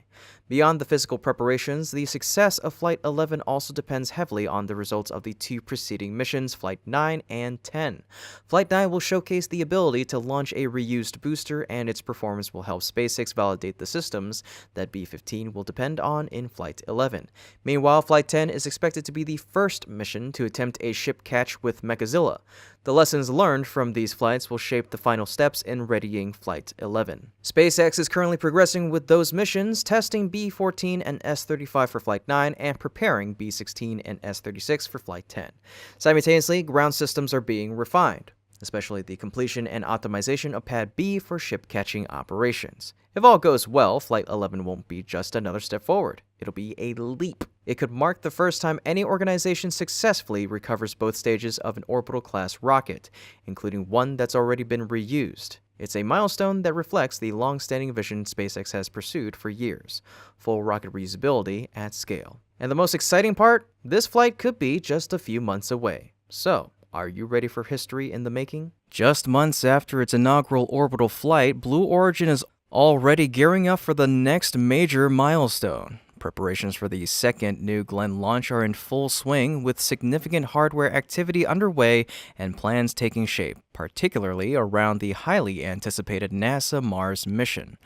Beyond the physical preparations, the success of Flight 11 also depends heavily on the results of the 2 preceding missions, Flight 9 and 10. Flight 9 will showcase the ability to launch a reused booster, and its performance will help SpaceX validate the systems that B-15 will depend on in Flight 11. Meanwhile, Flight 10 is expected to be the first mission to attempt a ship catch with Mechazilla. The lessons learned from these flights will shape the final steps in readying Flight 11. SpaceX is currently progressing with those missions, testing B-14 and S-35 for Flight 9, and preparing B-16 and S-36 for Flight 10. Simultaneously, ground systems are being refined, especially the completion and optimization of Pad B for ship-catching operations. If all goes well, Flight 11 won't be just another step forward. It'll be a leap. It could mark the first time any organization successfully recovers both stages of an orbital-class rocket, including one that's already been reused. It's a milestone that reflects the long-standing vision SpaceX has pursued for years: full rocket reusability at scale. And the most exciting part? This flight could be just a few months away. So, are you ready for history in the making? Just months after its inaugural orbital flight, Blue Origin is already gearing up for the next major milestone. Preparations for the second New Glenn launch are in full swing, with significant hardware activity underway and plans taking shape, particularly around the highly anticipated NASA Mars mission.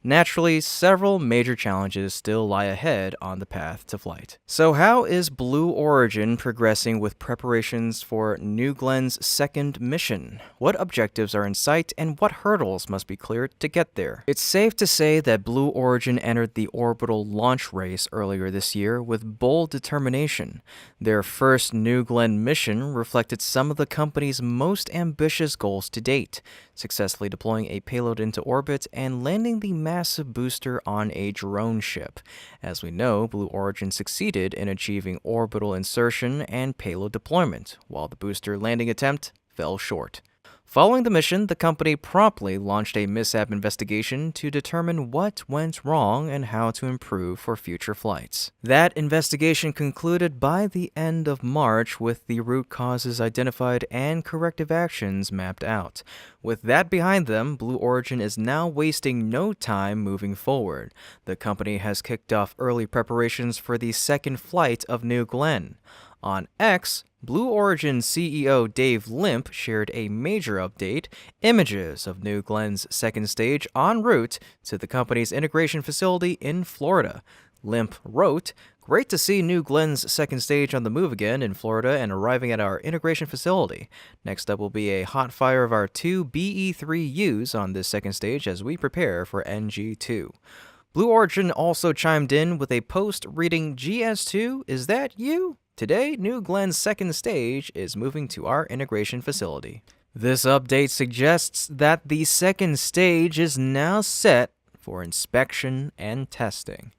Naturally, several major challenges still lie ahead on the path to flight. So how is Blue Origin progressing with preparations for New Glenn's second mission? What objectives are in sight, and what hurdles must be cleared to get there? It's safe to say that Blue Origin entered the orbital launch race earlier this year with bold determination. Their first New Glenn mission reflected some of the company's most ambitious goals to date, successfully deploying a payload into orbit and landing the massive booster on a drone ship. As we know, Blue Origin succeeded in achieving orbital insertion and payload deployment, while the booster landing attempt fell short. Following the mission, the company promptly launched a mishap investigation to determine what went wrong and how to improve for future flights. That investigation concluded by the end of March with the root causes identified and corrective actions mapped out. With that behind them, Blue Origin is now wasting no time moving forward. The company has kicked off early preparations for the second flight of New Glenn. On X, Blue Origin CEO Dave Limp shared a major update, images of New Glenn's second stage en route to the company's integration facility in Florida. Limp wrote, "Great to see New Glenn's second stage on the move again in Florida and arriving at our integration facility. Next up will be a hot fire of our two BE-3Us on this second stage as we prepare for NG-2. Blue Origin also chimed in with a post reading, "GS2, is that you? Today, New Glenn's second stage is moving to our integration facility." This update suggests that the second stage is now set for inspection and testing.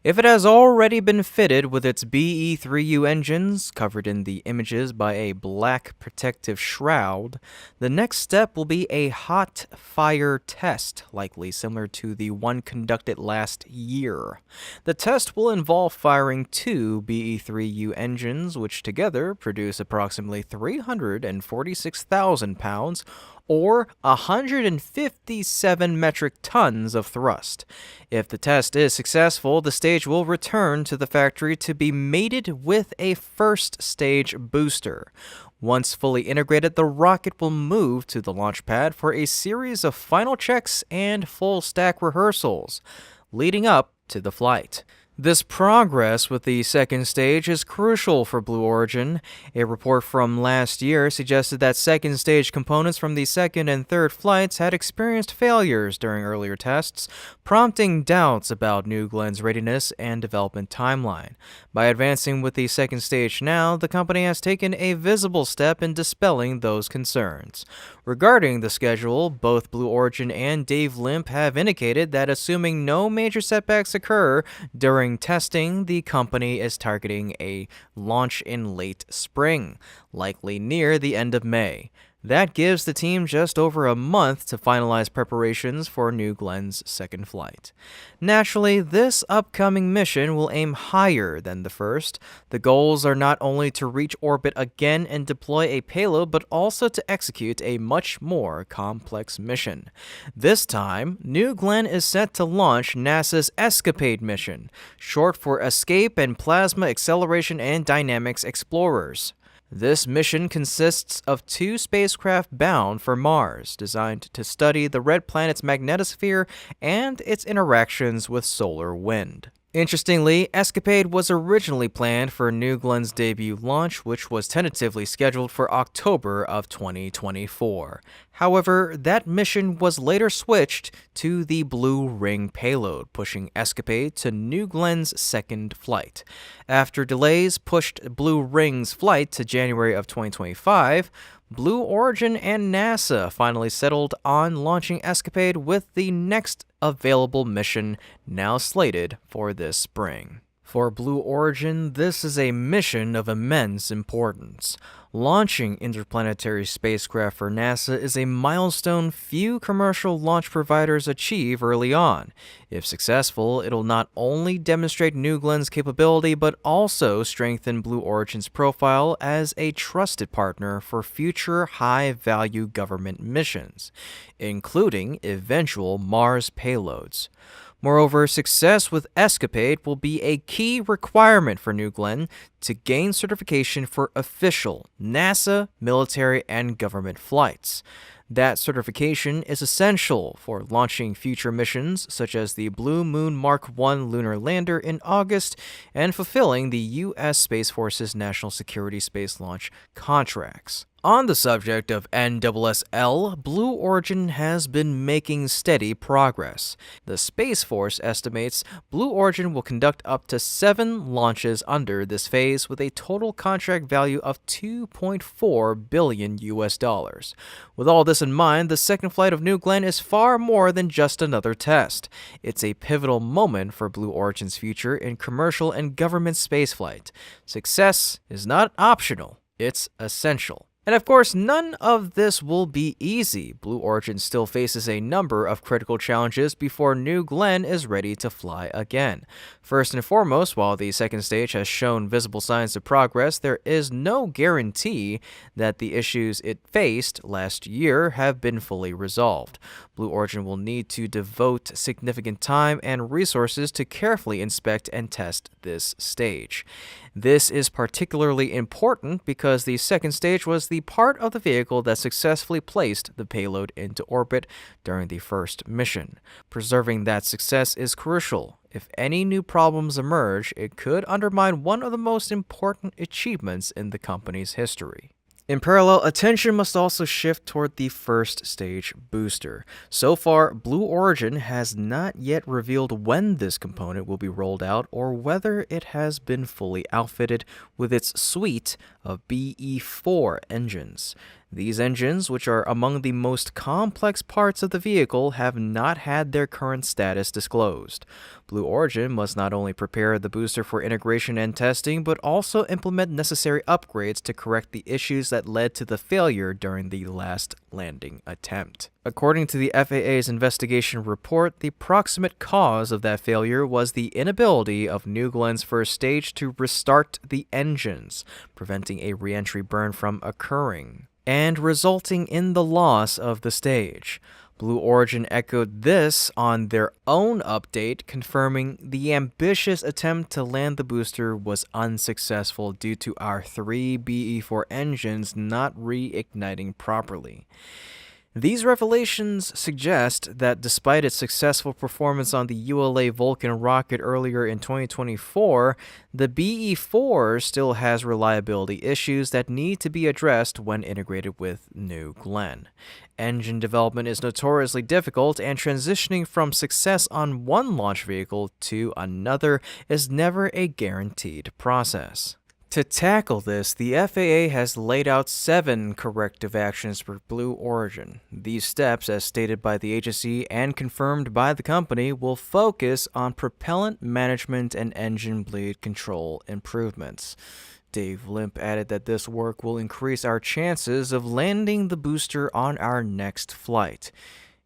If it has already been fitted with its BE-3U engines, covered in the images by a black protective shroud, the next step will be a hot fire test, likely similar to the one conducted last year. The test will involve firing two BE-3U engines, which together produce approximately 346,000 pounds, or 157 metric tons of thrust. If the test is successful, the stage will return to the factory to be mated with a first stage booster. Once fully integrated, the rocket will move to the launch pad for a series of final checks and full stack rehearsals, leading up to the flight. This progress with the second stage is crucial for Blue Origin. A report from last year suggested that second stage components from the second and third flights had experienced failures during earlier tests, prompting doubts about New Glenn's readiness and development timeline. By advancing with the second stage now, the company has taken a visible step in dispelling those concerns. Regarding the schedule, both Blue Origin and Dave Limp have indicated that assuming no major setbacks occur during testing, the company is targeting a launch in late spring, likely near the end of May. That gives the team just over a month to finalize preparations for New Glenn's second flight. Naturally, this upcoming mission will aim higher than the first. The goals are not only to reach orbit again and deploy a payload, but also to execute a much more complex mission. This time, New Glenn is set to launch NASA's ESCAPADE mission, short for Escape and Plasma Acceleration and Dynamics Explorers. This mission consists of two spacecraft bound for Mars, designed to study the red planet's magnetosphere and its interactions with solar wind. Interestingly, ESCAPADE was originally planned for New Glenn's debut launch, which was tentatively scheduled for October of 2024. However, that mission was later switched to the Blue Ring payload, pushing ESCAPADE to New Glenn's second flight. After delays pushed Blue Ring's flight to January of 2025, Blue Origin and NASA finally settled on launching ESCAPADE with the next available mission now slated for this spring. For Blue Origin, this is a mission of immense importance. Launching interplanetary spacecraft for NASA is a milestone few commercial launch providers achieve early on. If successful, it'll not only demonstrate New Glenn's capability, but also strengthen Blue Origin's profile as a trusted partner for future high-value government missions, including eventual Mars payloads. Moreover, success with ESCAPADE will be a key requirement for New Glenn to gain certification for official NASA, military, and government flights. That certification is essential for launching future missions such as the Blue Moon Mark I lunar lander in August and fulfilling the U.S. Space Force's national security space launch contracts. On the subject of NSSL, Blue Origin has been making steady progress. The Space Force estimates Blue Origin will conduct up to 7 launches under this phase with a total contract value of $2.4 billion. With all this in mind, the second flight of New Glenn is far more than just another test. It's a pivotal moment for Blue Origin's future in commercial and government spaceflight. Success is not optional, it's essential. And of course, none of this will be easy. Blue Origin still faces a number of critical challenges before New Glenn is ready to fly again. First and foremost, while the second stage has shown visible signs of progress, there is no guarantee that the issues it faced last year have been fully resolved. Blue Origin will need to devote significant time and resources to carefully inspect and test this stage. This is particularly important because the second stage was the part of the vehicle that successfully placed the payload into orbit during the first mission. Preserving that success is crucial. If any new problems emerge, it could undermine one of the most important achievements in the company's history. In parallel, attention must also shift toward the first stage booster. So far, Blue Origin has not yet revealed when this component will be rolled out or whether it has been fully outfitted with its suite of BE-4 engines. These engines, which are among the most complex parts of the vehicle, have not had their current status disclosed. Blue Origin must not only prepare the booster for integration and testing, but also implement necessary upgrades to correct the issues that led to the failure during the last landing attempt. According to the FAA's investigation report, the proximate cause of that failure was the inability of New Glenn's first stage to restart the engines, preventing a re-entry burn from occurring, and resulting in the loss of the stage. Blue Origin echoed this on their own update, confirming the ambitious attempt to land the booster was unsuccessful due to our 3 BE-4 engines not reigniting properly. These revelations suggest that despite its successful performance on the ULA Vulcan rocket earlier in 2024, the BE-4 still has reliability issues that need to be addressed when integrated with New Glenn. Engine development is notoriously difficult, and transitioning from success on one launch vehicle to another is never a guaranteed process. To tackle this, the FAA has laid out 7 corrective actions for Blue Origin. These steps, as stated by the agency and confirmed by the company, will focus on propellant management and engine bleed control improvements. Dave Limp added that this work will increase our chances of landing the booster on our next flight.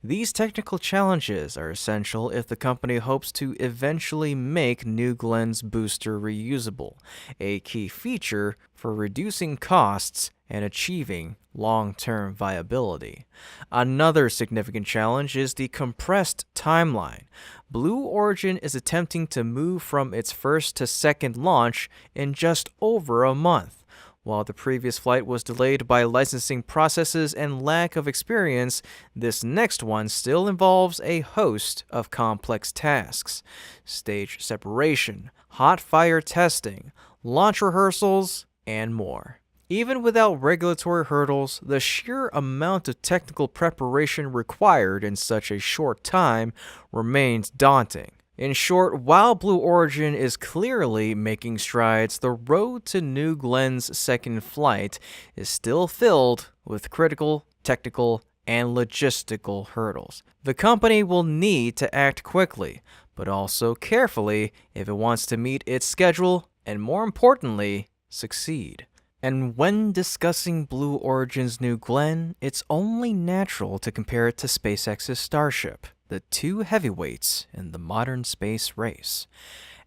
These technical challenges are essential if the company hopes to eventually make New Glenn's booster reusable, a key feature for reducing costs and achieving long-term viability. Another significant challenge is the compressed timeline. Blue Origin is attempting to move from its first to second launch in just over a month. While the previous flight was delayed by licensing processes and lack of experience, this next one still involves a host of complex tasks: stage separation, hot fire testing, launch rehearsals, and more. Even without regulatory hurdles, the sheer amount of technical preparation required in such a short time remains daunting. In short, while Blue Origin is clearly making strides, the road to New Glenn's second flight is still filled with critical, technical, and logistical hurdles. The company will need to act quickly, but also carefully if it wants to meet its schedule and, more importantly, succeed. And when discussing Blue Origin's New Glenn, it's only natural to compare it to SpaceX's Starship, the two heavyweights in the modern space race.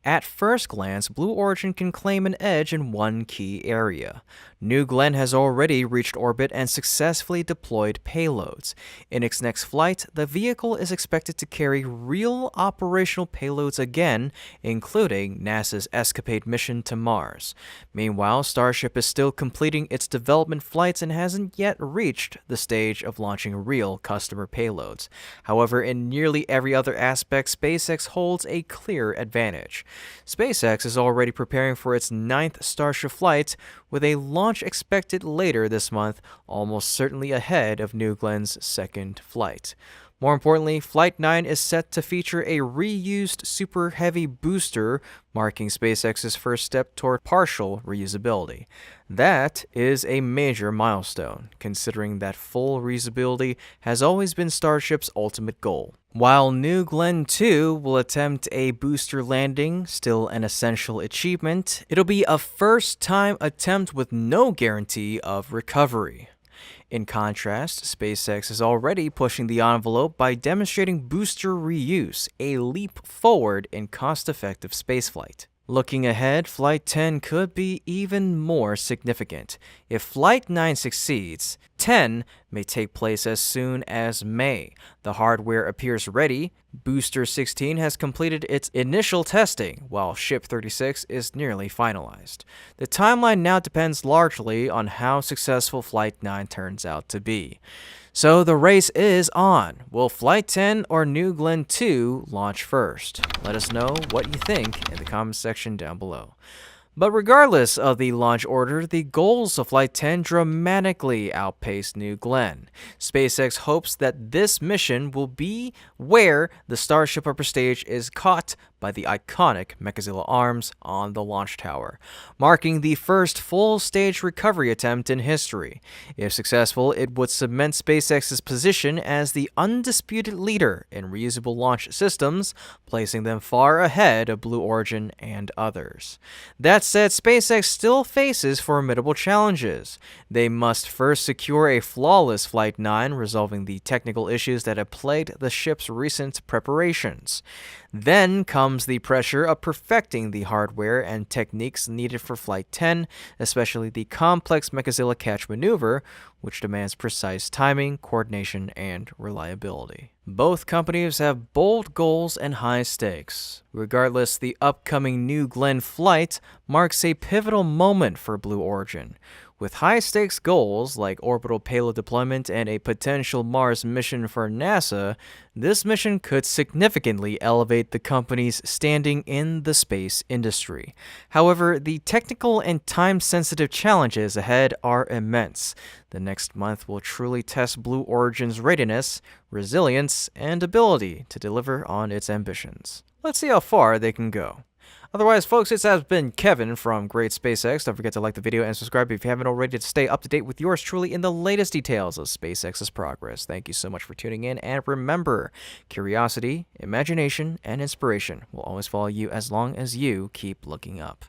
At first glance, Blue Origin can claim an edge in one key area. New Glenn has already reached orbit and successfully deployed payloads. In its next flight, the vehicle is expected to carry real operational payloads again, including NASA's ESCAPADE mission to Mars. Meanwhile, Starship is still completing its development flights and hasn't yet reached the stage of launching real customer payloads. However, in nearly every other aspect, SpaceX holds a clear advantage. SpaceX is already preparing for its 9th Starship flight, with a launch expected later this month, almost certainly ahead of New Glenn's second flight. More importantly, Flight 9 is set to feature a reused Super Heavy booster, marking SpaceX's first step toward partial reusability. That is a major milestone, considering that full reusability has always been Starship's ultimate goal. While New Glenn 2 will attempt a booster landing, still an essential achievement, it'll be a first-time attempt with no guarantee of recovery. In contrast, SpaceX is already pushing the envelope by demonstrating booster reuse, a leap forward in cost-effective spaceflight. Looking ahead, Flight 10 could be even more significant. If Flight 9 succeeds, 10 may take place as soon as May. The hardware appears ready. Booster 16 has completed its initial testing, while Ship 36 is nearly finalized. The timeline now depends largely on how successful Flight 9 turns out to be. So the race is on. Will Flight 10 or New Glenn 2 launch first? Let us know what you think in the comment section down below. But regardless of the launch order, the goals of Flight 10 dramatically outpace New Glenn. SpaceX hopes that this mission will be where the Starship upper stage is caught by the iconic Mechazilla arms on the launch tower, marking the first full-stage recovery attempt in history. If successful, it would cement SpaceX's position as the undisputed leader in reusable launch systems, placing them far ahead of Blue Origin and others. That said, SpaceX still faces formidable challenges. They must first secure a flawless Flight 9, resolving the technical issues that have plagued the ship's recent preparations. Then comes the pressure of perfecting the hardware and techniques needed for Flight 10, especially the complex Mechazilla catch maneuver, which demands precise timing, coordination, and reliability. Both companies have bold goals and high stakes. Regardless, the upcoming New Glenn flight marks a pivotal moment for Blue Origin. With high-stakes goals like orbital payload deployment and a potential Mars mission for NASA, this mission could significantly elevate the company's standing in the space industry. However, the technical and time-sensitive challenges ahead are immense. The next month will truly test Blue Origin's readiness, resilience, and ability to deliver on its ambitions. Let's see how far they can go. Otherwise, folks, this has been Kevin from Great SpaceX. Don't forget to like the video and subscribe if you haven't already to stay up to date with yours truly in the latest details of SpaceX's progress. Thank you so much for tuning in, and remember, curiosity, imagination, and inspiration will always follow you as long as you keep looking up.